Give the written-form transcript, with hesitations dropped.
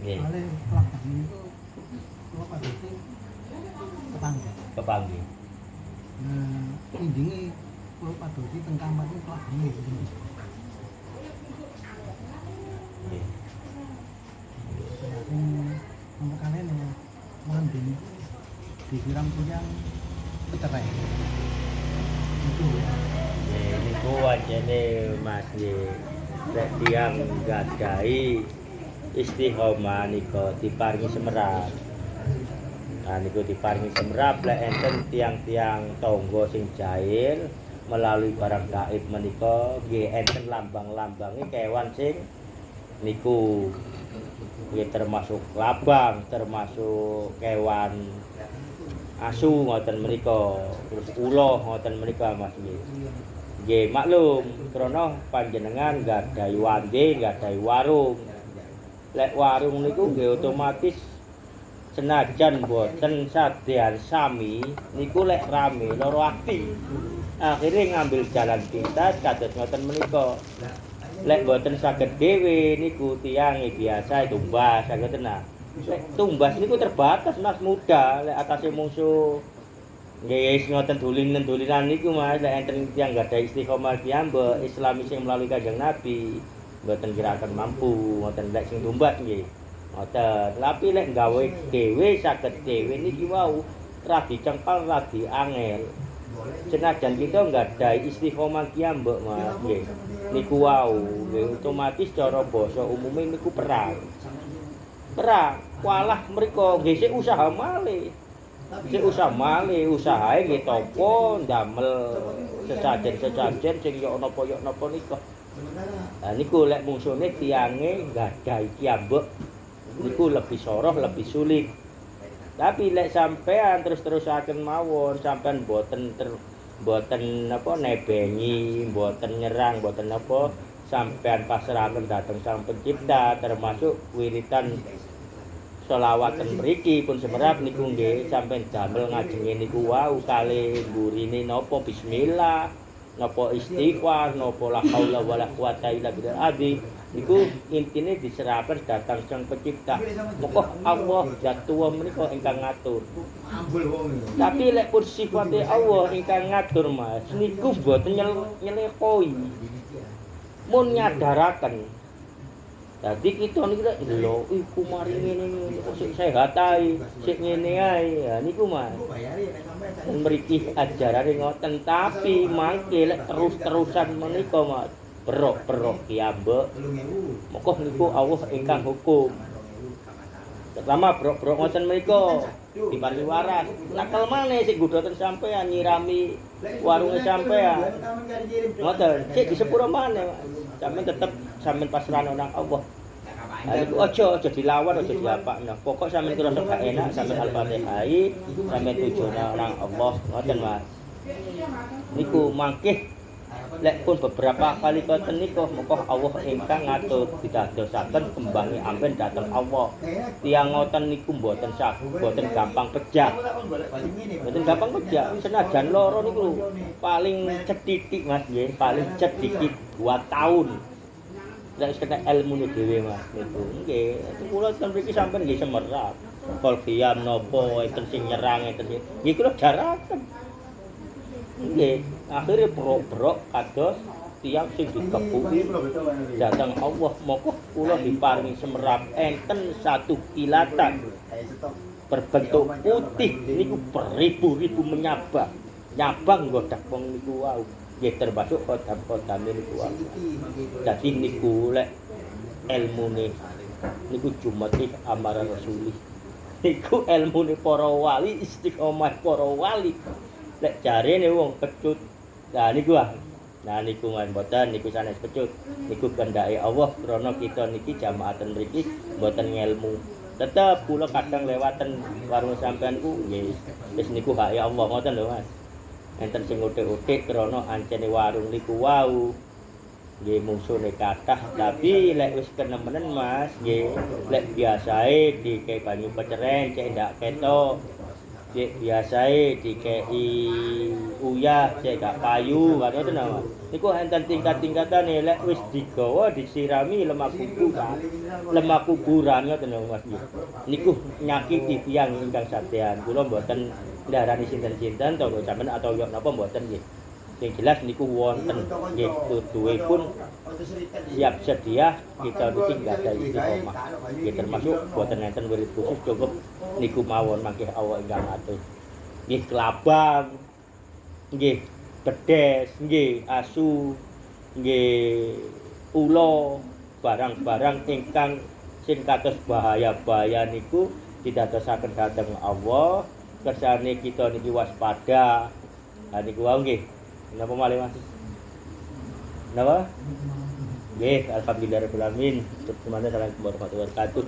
Nggih. Soalnya pelabuhan itu kalau pada itu tetangga. Kepanggih. Injingnya kalau pada itu tengah kamar itu pelabuhan itu. Nggih. Yang nomor kalian ya mandi disiram yang bercerai. Itu ya. Niku wajane Mas nggih. Nek tiyang gadhahi istiqomah nika diparingi semerap. Nah niku diparingi semerap lek enten tiang-tiang tangga sing jahil melalui barang gaib menika nggih enten lambang-lambange kewan sing niku nggih termasuk labang, termasuk kewan asu ngoten menika, terus ula ngoten menika Mas nggih. Nggih maklum krana panjenengan nggadhahi wande, nggadhahi warung. Lek warung niku nggih otomatis senajan boten sadean sami niku lek rame lara ati. Akhire ngambil jalan pintas kados ngoten menika. Lek boten saged dhewe niku tiyang biasa tumbas ngoten nah. Lek tumbas niku terbatas Mas muda, lek atase mungsuh nggih ngoten dolinan niku Mas, lek enten tiyang gadhahi istiqomah piyambak Islami sing melalui Kanjeng Nabi, mboten kiraken mampu ngoten lek sing tumbas nggih. Ngoten. Tapi lek gawe dhewe saged dhewe niki wau radi cengkal radi angel. Senajan kita nggadhahi istiqomah piyambak Mas nggih. Niku wau nggih otomatis cara basa umume niku perang. Perang, walah mriko nggih sik usaha malih. Sik usaha malih, usahae nggih topo ndamel sesajen-sesajen sing yo napa nika. Lah niku lek mungsune tiyange nggadhahi kiambek niku lebih soroh, lebih sulit. Tapi lek sampean terus-terusaken mawon, sampean boten nebengi, boten nyerang, boten apa sampean pasrahaken dhateng Sang Pencipta termasuk wiritan sholawatan mriki pun semerap niku nggih sampean damel ngajenge niku wau kalih mburine napa bismillah napa istighfar napa la haula wala quwata illa billah niku intine diserahaken dhateng Sang Pencipta moko Allah zat tuwa menika ingkang ngatur tapi lek pun sifate Allah ingkang ngatur Mas niku boten nyelekoi mun nyadaraken. Dadi kita niki lho iku mari ngene kok sik sehat ae, sik ngene ae. Ha niku Mas. Mriki ajarane ngoten tapi mangke lek terus-terusan menika Mas. Berok-berok kiambek. Moko niku Allah ingkang hukum. Pertama brok-brok ngoten menika diparingi waras. Nakal maneh sik nggodhoten sampean nyirami warunge sampean. Ngoten, sik disepuro maneh, Mas. Sampeyan tetep sampeyan pasrahno nang Allah. Aja dilawan, aja diapakno. Pokok sampeyan krasa gak enak, sampeyan Al-Fatihah, sampeyan tujuno nang Allah, ngoten Mas. Niku mangke lek pun beberapa kali ngoten niku moko Allah ingkang ngatur didadosaken kembange amben dhateng Allah. Tiyang ngoten niku mboten gampang pejah. Mboten gampang pejah. Senajan loro niku paling cetitik Mas nggih, paling cetitik 2 tahun. Lek wis kena ilmune dhewe Mas niku. Nggih, kula ten mriki sampeyan nggih semerap. Kol khiyam napa enten sing nyerang enten sing. Nggih kula jaraken. Nggih, akhire brok-brok kados tiyang sing dikepuki dhateng Allah moko kula diparingi semerap enten satu kilatan berbentuk putih niku beribu-ribu nyabang nggodhak wong niku wau nggih termasuk kodam-kodam niku wau dadi niku lek ilmune niku jumati amaran rasuli niku ilmune para wali istiqomah para wali lek jarene wong pecut. Nah niku Nah niku mboten niku sanes pecut. Niku kendake Allah krana kita niki jamaatan mriki mboten ngelmu. Tetep kula kadang lewaten warung sampean ku nggih wis niku hake Allah ngoten lho Mas. Enten sing utik-utik krana ancene warung niku wau nggih mungsune kathah tapi lek wis kenemenen Mas nggih lek biasae dike banyu pecereng cek ndak ketok. cek biasae dikei uyah cek gak payu kan ngoten lho Mas. Niku enten tingkat-tingkatane lek wis digawa disirami lemak kuburan. Lemak kuburan ngoten lho Mas. Niku nyakiti tiyang ingkang sadean. Kula mboten ndarani sinten-sinten to sampean atau yo napa mboten nggih. Sing jelas niku wonten nggih tuduhipun siap sedia kita niki nggak ada istiqomah. Nggih termasuk boten enten wirid khusus cukup niku mawon mangke Allah ingkang atus. Nggih kelabang, nggih bedes, nggih asu, nggih ula, barang-barang ingkang sing kados bahaya-bahaya niku didadosaken dhateng Allah. Kersane kita niki waspada. Lah niku wae nggih. Napa malih Mas? Napa? Nggih, alhamdulillahirabbil alamin. Assalamualaikum warahmatullahi wabarakatuh.